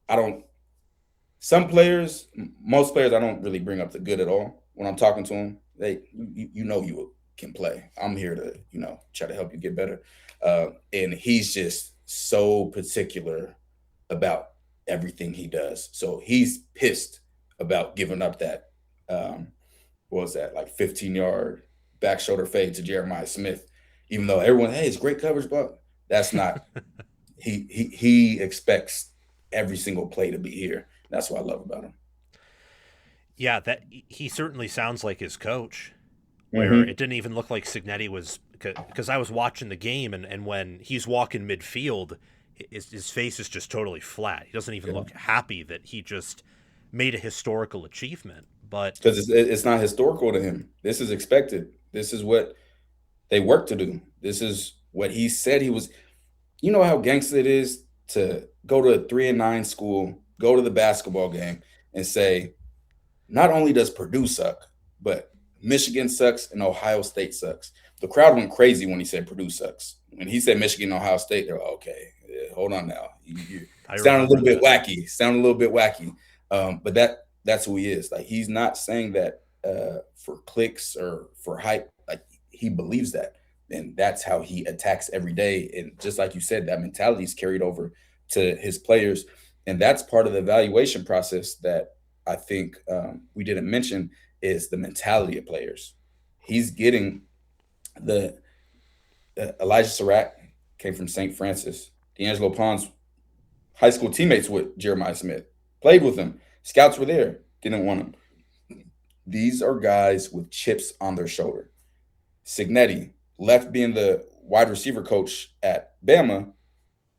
most players, I don't really bring up the good at all. When I'm talking to them, you can play. I'm here to, try to help you get better. And he's just so particular about everything he does. So he's pissed about giving up that, what was that, like 15-yard back shoulder fade to Jeremiah Smith, even though everyone, hey, it's great coverage, but that's not, he expects every single play to be here. That's what I love about him. Yeah, that he certainly sounds like his coach, where it didn't even look like Cignetti was, because I was watching the game, and when he's walking midfield, his face is just totally flat. He doesn't even look happy that he just made a historical achievement. But because it's not historical to him. This is expected. This is what they work to do. This is what he said he was. You know how gangster it is to go to a 3-9 school, go to the basketball game, and say, not only does Purdue suck, but Michigan sucks and Ohio State sucks. The crowd went crazy when he said Purdue sucks. When he said Michigan and Ohio State, they're like, okay, hold on now. You sound a little bit wacky. But that's who he is. Like, he's not saying that for clicks or for hype. Like, he believes that. and that's how he attacks every day. And just like you said, that mentality is carried over to his players, and that's part of the evaluation process that I think we didn't mention is the mentality of players. He's getting the Elijah Surratt came from St. Francis. D'Angelo Pons, high school teammates with Jeremiah Smith, played with him. Scouts were there, didn't want him. These are guys with chips on their shoulder. Cignetti left being the wide receiver coach at Bama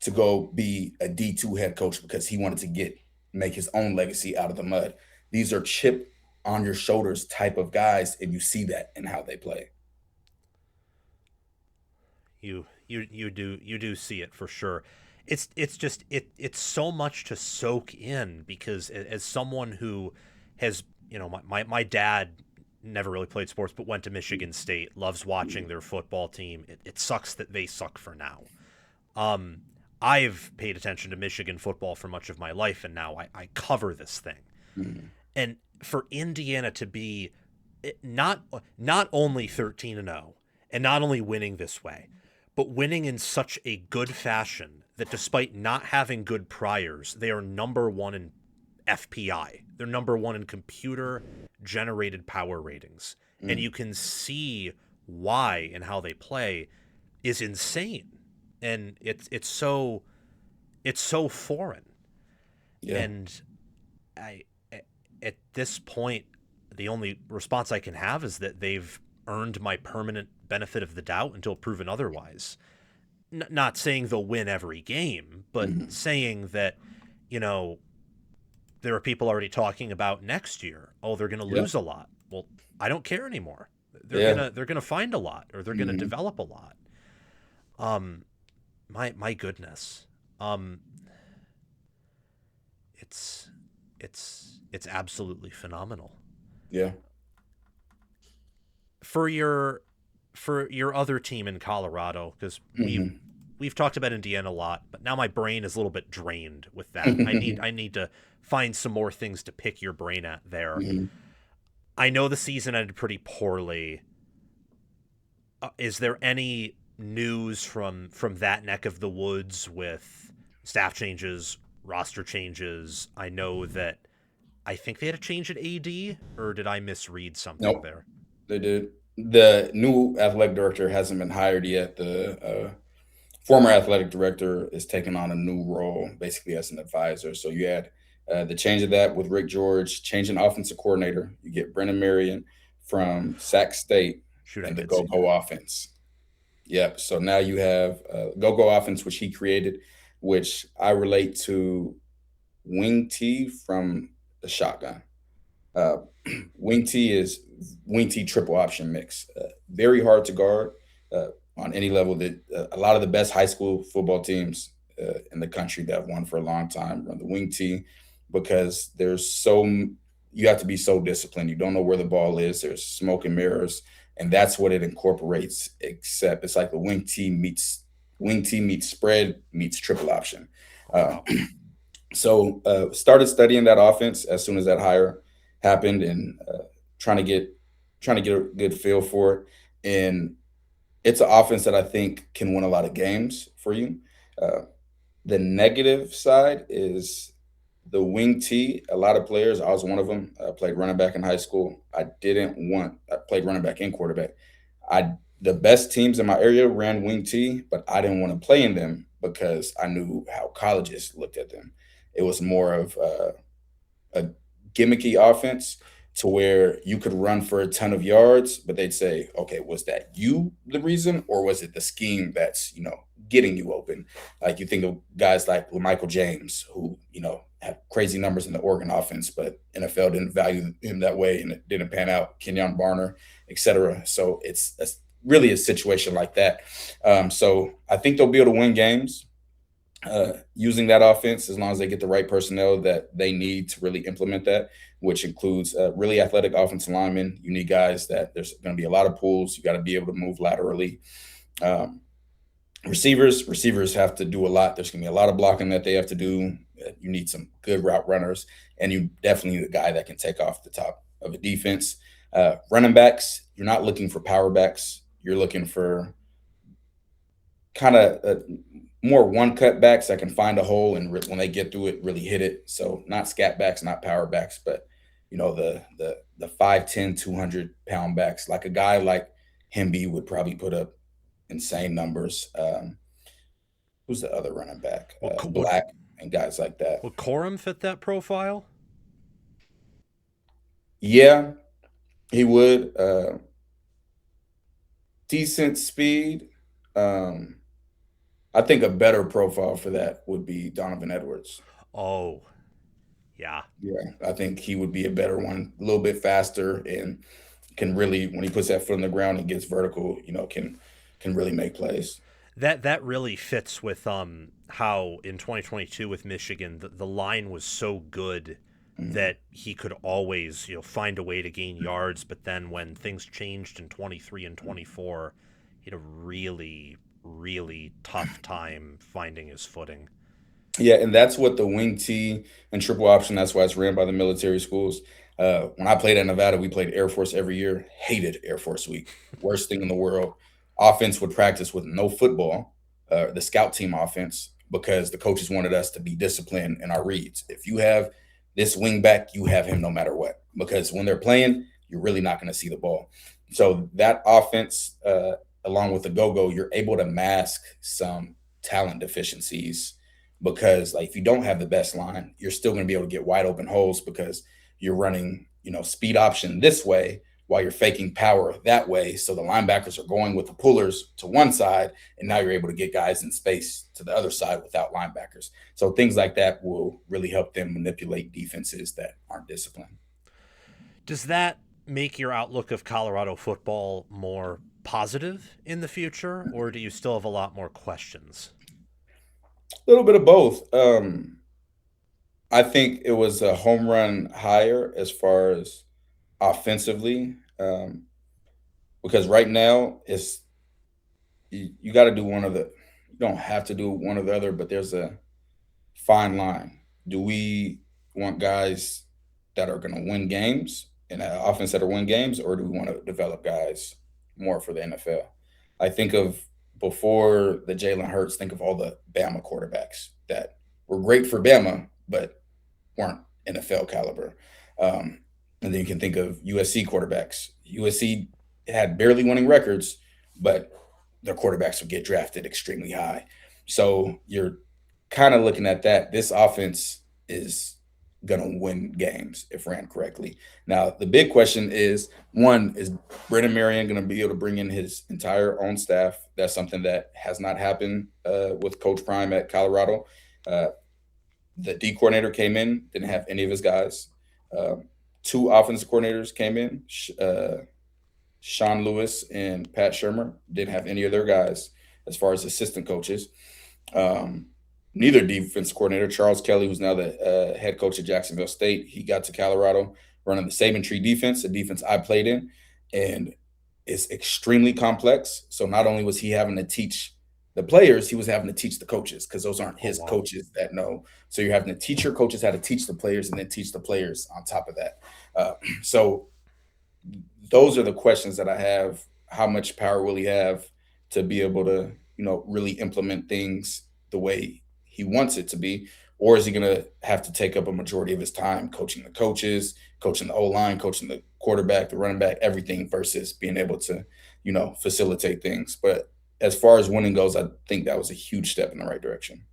to go be a D2 head coach because he wanted to make his own legacy out of the mud. These are chip on your shoulders type of guys, and you see that in how they play. You do see it for sure. It's just it's so much to soak in because as someone who has, my dad never really played sports but went to Michigan State, loves watching their football team. It sucks that they suck for now. Um, I've paid attention to Michigan football for much of my life, and now I cover this thing. Mhm. And for Indiana to be not only 13-0 and not only winning this way, but winning in such a good fashion that despite not having good priors, they are number one in FPI. They're number one in computer generated power ratings. And Mm. you can see why and how they play is insane. And it's so foreign. Yeah. And I at this point, the only response I can have is that they've earned my permanent benefit of the doubt until proven otherwise. Not saying they'll win every game, but Mhm. saying that, you know, there are people already talking about next year. Oh, they're going to Yeah. lose a lot. Well, I don't care anymore. They're Yeah. gonna they're gonna find a lot, or they're gonna Mhm. develop a lot. Um, my goodness. Um, it's it's absolutely phenomenal. Yeah. For your other team in Colorado, because Mhm. we've talked about Indiana a lot, but now my brain is a little bit drained with that. I need to find some more things to pick your brain at there. Mhm. I know the season ended pretty poorly. Is there any news from that neck of the woods with staff changes, roster changes? I know that I think they had a change at AD, or did I misread something Nope. there? They did. The new athletic director hasn't been hired yet. The former athletic director is taking on a new role, basically as an advisor. So you had the change of that with Rick George, changing offensive coordinator. You get Brennan Marion from Sac State Shoot, I and the did Go see Go that. offense. Yep. So now you have Go Go offense, which he created, which I relate to Wing T from the shotgun. Uh, Wing T is Wing T triple option mix. Very hard to guard uh, on any level. That a lot of the best high school football teams in the country that have won for a long time run the Wing T because you have to be so disciplined. You don't know where the ball is. There's smoke and mirrors, and that's what it incorporates. Except it's like the Wing T meets spread meets triple option. Oh Uh, wow. so started studying that offense as soon as that hire happened and trying to get trying to get a good feel for it. And it's an offense that I think can win a lot of games for you. Uh, the negative side is the wing T. A lot of players, I was one of them. I played running back in high school. I played running back and quarterback. I The best teams in my area ran wing T, but I didn't want to play in them because I knew how colleges looked at them. It was more of a gimmicky offense to where you could run for a ton of yards, but they'd say, okay, was that you the reason, or was it the scheme that's getting you open? Like you think of guys like Michael James, who have crazy numbers in the Oregon offense, but NFL didn't value him that way, and it didn't pan out. Kenyon Barner, etc. So it's really a situation like that. So I think they'll be able to win games using that offense as long as they get the right personnel that they need to really implement that, which includes really athletic offensive linemen. You need guys that there's going to be a lot of pulls. You got to be able to move laterally. Um, receivers have to do a lot. There's going to be a lot of blocking that they have to do. You need some good route runners, and you definitely need a guy that can take off the top of a defense. Running backs, you're not looking for power backs. You're looking for kind of more one cut backs that can find a hole and when they get through it, really hit it. So not scat backs, not power backs, but the 5'10", 200-pound backs. Like a guy like Hemby would probably put up insane numbers. Who's the other running back? Black and guys like that. Would Corum fit that profile? Yeah, he would. Decent speed. Um, I think a better profile for that would be Donovan Edwards. Oh, yeah. Yeah, I think he would be a better one, a little bit faster, and can really, when he puts that foot on the ground and gets vertical, can really make plays. That really fits with how in 2022 with Michigan the line was so good Mhm. that he could always find a way to gain yards, but then when things changed in 23 and 24, he had a really tough time finding his footing. Yeah, and that's what the wing T and triple option. That's why it's ran by the military schools. When I played at Nevada, we played Air Force every year. Hated Air Force week. Worst thing in the world. Offense would practice with no football, the scout team offense, because the coaches wanted us to be disciplined in our reads. If you have this wing back, you have him no matter what. Because when they're playing, you're really not going to see the ball. So that offense, along with the go-go, you're able to mask some talent deficiencies because like if you don't have the best line, you're still going to be able to get wide open holes because you're running, speed option this way while you're faking power that way. So the linebackers are going with the pullers to one side, and now you're able to get guys in space to the other side without linebackers. So things like that will really help them manipulate defenses that aren't disciplined. Does that make your outlook of Colorado football more positive in the future, or do you still have a lot more questions? A little bit of both. I think it was a home run hire as far as offensively, because right now you got to do one of the. You don't have to do one or the other, but there's a fine line. Do we want guys that are going to win games and an offense that are win games, or do we want to develop guys more for the NFL? I think of before the Jalen Hurts, think of all the Bama quarterbacks that were great for Bama, but weren't NFL caliber. Um, and then you can think of USC quarterbacks. USC had barely winning records, but their quarterbacks would get drafted extremely high. So you're kind of looking at that. This offense is going to win games if ran correctly. Now, the big question is one, is Brennan Marion going to be able to bring in his entire own staff? That's something that has not happened with Coach Prime at Colorado. Uh, the D coordinator came in, didn't have any of his guys. Two offensive coordinators came in, Sean Lewis and Pat Shermer, didn't have any of their guys as far as assistant coaches. Um, Neither defense coordinator, Charles Kelly, who's now the head coach at Jacksonville State, he got to Colorado running the Saban Tree defense, the defense I played in, and it's extremely complex. So not only was he having to teach the players, he was having to teach the coaches because those aren't Oh his wow. coaches that know. So you're having to teach your coaches how to teach the players and then teach the players on top of that. So those are the questions that I have. How much power will he have to be able to, really implement things the way he wants it to be? Or is he going to have to take up a majority of his time coaching the coaches, coaching the O line, coaching the quarterback, the running back, everything versus being able to, facilitate things? But as far as winning goes, I think that was a huge step in the right direction.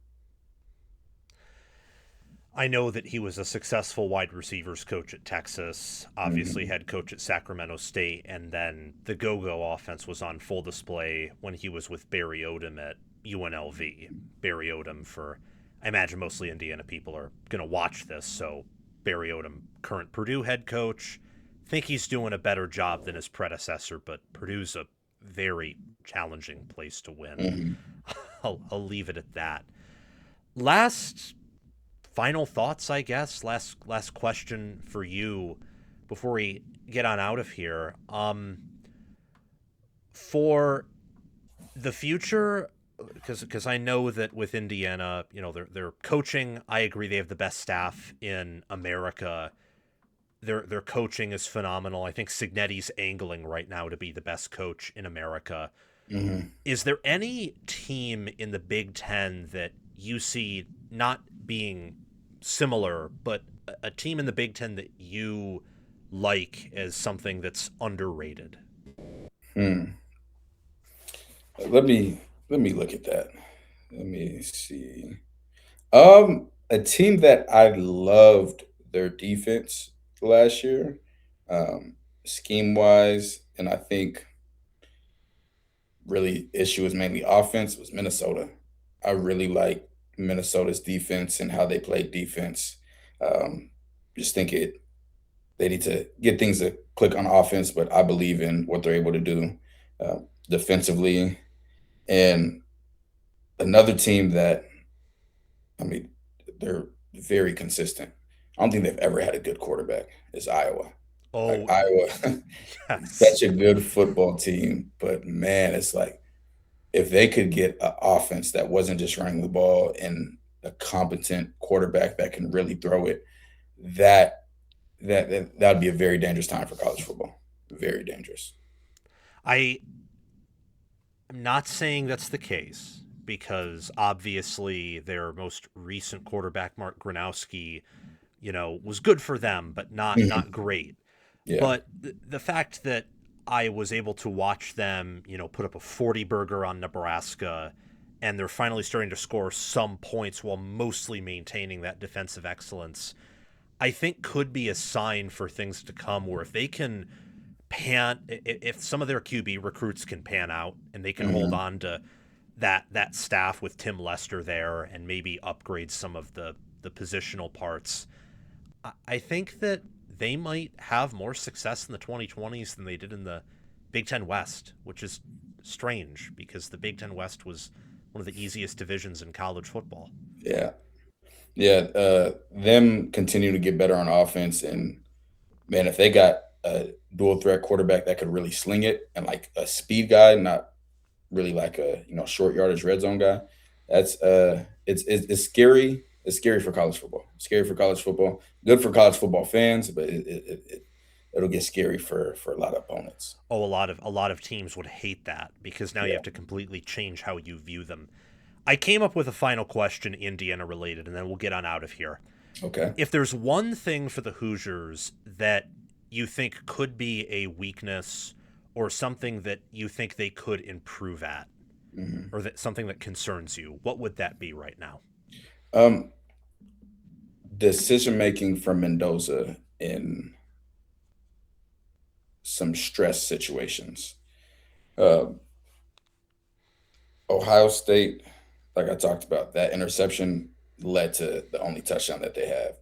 I know that he was a successful wide receivers coach at Texas, obviously Mhm. head coach at Sacramento State, and then the go-go offense was on full display when he was with Barry Odom at UNLV. Barry Odom, for I imagine mostly Indiana people are going to watch this, so Barry Odom, current Purdue head coach, think he's doing a better job than his predecessor, but Purdue's a very challenging place to win. Mhm. I'll leave it at that. Last final thoughts, I guess. Last question for you before we get on out of here. For the future, because I know that with Indiana, they're coaching. I agree they have the best staff in America. Their coaching is phenomenal. I think Cignetti's angling right now to be the best coach in America. Mm-hmm. Is there any team in the Big Ten that you see not being similar, but a team in the Big Ten that you like as something that's underrated? Hmm. Let me let me look at that. Let me see. A team that I loved their defense last year, um, scheme wise, and I think really issue was mainly offense was Minnesota. I really like Minnesota's defense and how they play defense. Um, just think they need to get things to click on offense, but I believe in what they're able to do uh, defensively. And another team that I mean, they're very consistent. I don't think they've ever had a good quarterback. Is Iowa. Like Oh, Iowa, yes. such a good football team, but man, it's like if they could get an offense that wasn't just running the ball and a competent quarterback that can really throw it, that that would be a very dangerous time for college football. Very dangerous. I am not saying that's the case because obviously their most recent quarterback, Mark Gronowski, was good for them, but not Mhm. great. Yeah. But the fact that I was able to watch them, put up a 40 burger on Nebraska, and they're finally starting to score some points while mostly maintaining that defensive excellence, I think could be a sign for things to come where if they can if some of their QB recruits can pan out and they can hold Mhm. on to that staff with Tim Lester there and maybe upgrade some of the positional parts, I think that they might have more success in the 2020s than they did in the Big Ten West, which is strange because the Big Ten West was one of the easiest divisions in college football. Yeah. Yeah. Them continue to get better on offense, and man, if they got a dual threat quarterback that could really sling it and like a speed guy, not really like a short yardage red zone guy, that's it's scary. It's scary for college football. Scary for college football. Good for college football fans, but it'll get scary for a lot of opponents. Oh, a lot of teams would hate that because now you Yeah. have to completely change how you view them. I came up with a final question, Indiana related, and then we'll get on out of here. Okay. If there's one thing for the Hoosiers that you think could be a weakness or something that you think they could improve at, Mhm. or that something that concerns you, what would that be right now? Um, Decision making from Mendoza in some stress situations. Uh, Ohio State, like I talked about, that interception led to the only touchdown that they have.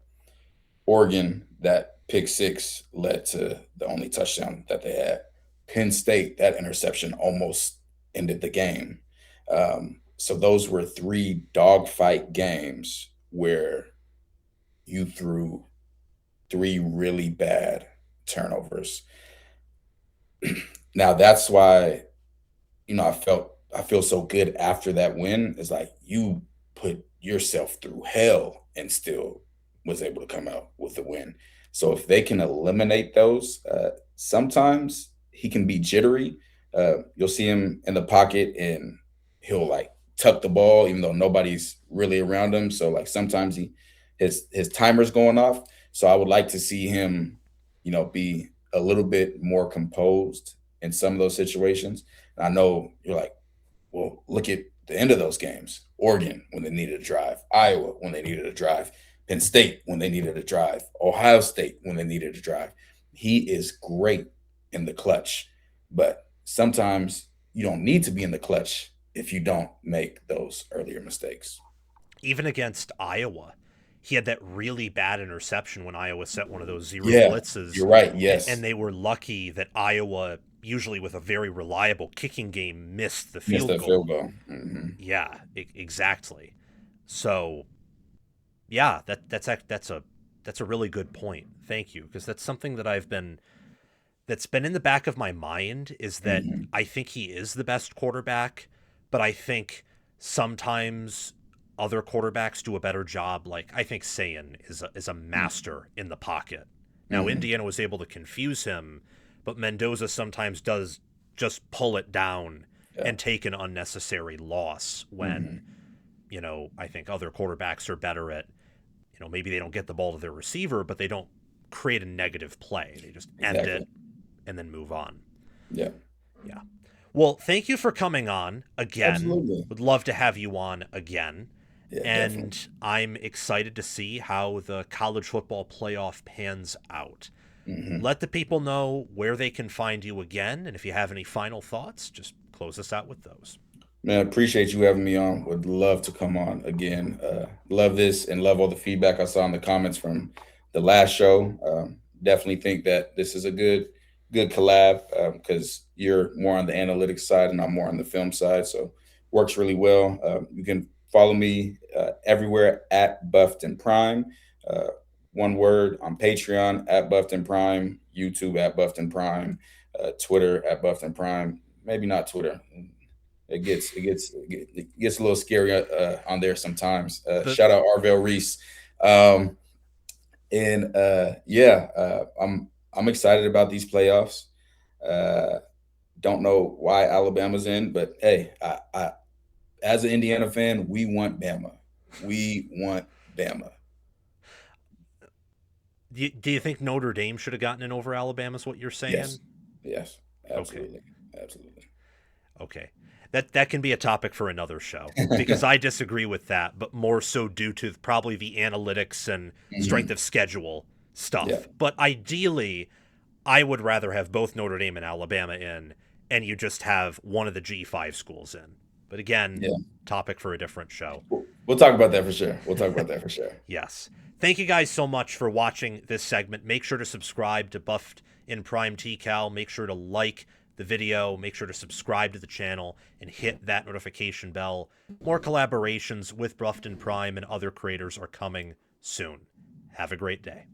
Oregon, that pick six led to the only touchdown that they had. Penn State, that interception almost ended the game. So those were three dogfight games where you threw three really bad turnovers. Now that's why I feel so good after that win. It's like you put yourself through hell and still was able to come out with the win. So if they can eliminate those, sometimes he can be jittery. You'll see him in the pocket and he'll like tuck the ball even though nobody's really around him. So like sometimes his timer's going off. So I would like to see him, be a little bit more composed in some of those situations. I know you're like, well, look at the end of those games. Oregon when they needed a drive, Iowa when they needed a drive, Penn State when they needed a drive, Ohio State when they needed a drive. He is great in the clutch, but sometimes you don't need to be in the clutch if you don't make those earlier mistakes. Even against Iowa, he had that really bad interception when Iowa set one of those zero Yeah, blitzes, you're right. and Yes, they were lucky that Iowa, usually with a very reliable kicking game, missed the missed field that field goal. goal. Yeah, exactly. So yeah, that's a really good point. Thank you, because that's something that's been in the back of my mind is that Hmm. I think he is the best quarterback, but I think sometimes other quarterbacks do a better job. Like I think Sayan is a master in the pocket. Now Hmm. Indiana was able to confuse him, but Mendoza sometimes does just pull it down Yeah. and take an unnecessary loss when, Hmm. I think other quarterbacks are better at, maybe they don't get the ball to their receiver, but they don't create a negative play. They just end it Exactly. and then move on. Yeah. Yeah. Well, thank you for coming on again. Absolutely. Would love to have you on again. Yeah, definitely. And I'm excited to see how the college football playoff pans out. Hmm. Let the people know where they can find you again. And if you have any final thoughts, just close us out with those. Man, I appreciate you having me on. Would love to come on again. Love this and love all the feedback I saw in the comments from the last show. Definitely think that this is a good collab because you're more on the analytics side and I'm more on the film side. So works really well. You can follow me everywhere at Buffed and Prime. Uh, one word on Patreon at Buffed and Prime, YouTube at Buffed and Prime, Twitter at Buffed and Prime. Maybe not Twitter. It gets a little scary on there sometimes. The Shout out Arvell Reese, um, and yeah, I'm excited about these playoffs. Uh, don't know why Alabama's in, but hey, as an Indiana fan, we want Bama. We want Bama. do you think Notre Dame should have gotten in over Alabama? Is what you're saying? Yes, yes, Okay. absolutely, absolutely. Okay. That can be a topic for another show because I disagree with that, but more so due to probably the analytics and strength Hmm. of schedule Yeah, stuff. But ideally, I would rather have both Notre Dame and Alabama in, and you just have one of the G5 schools in. But again, yeah. topic for a different show. We'll talk about that for sure. We'll talk about that for sure. Yes. Thank you guys so much for watching this segment. Make sure to subscribe to Buffed in Prime TCal. Make sure to like the video. Make sure to subscribe to the channel and hit that notification bell. More collaborations with Buffed in Prime and other creators are coming soon. Have a great day.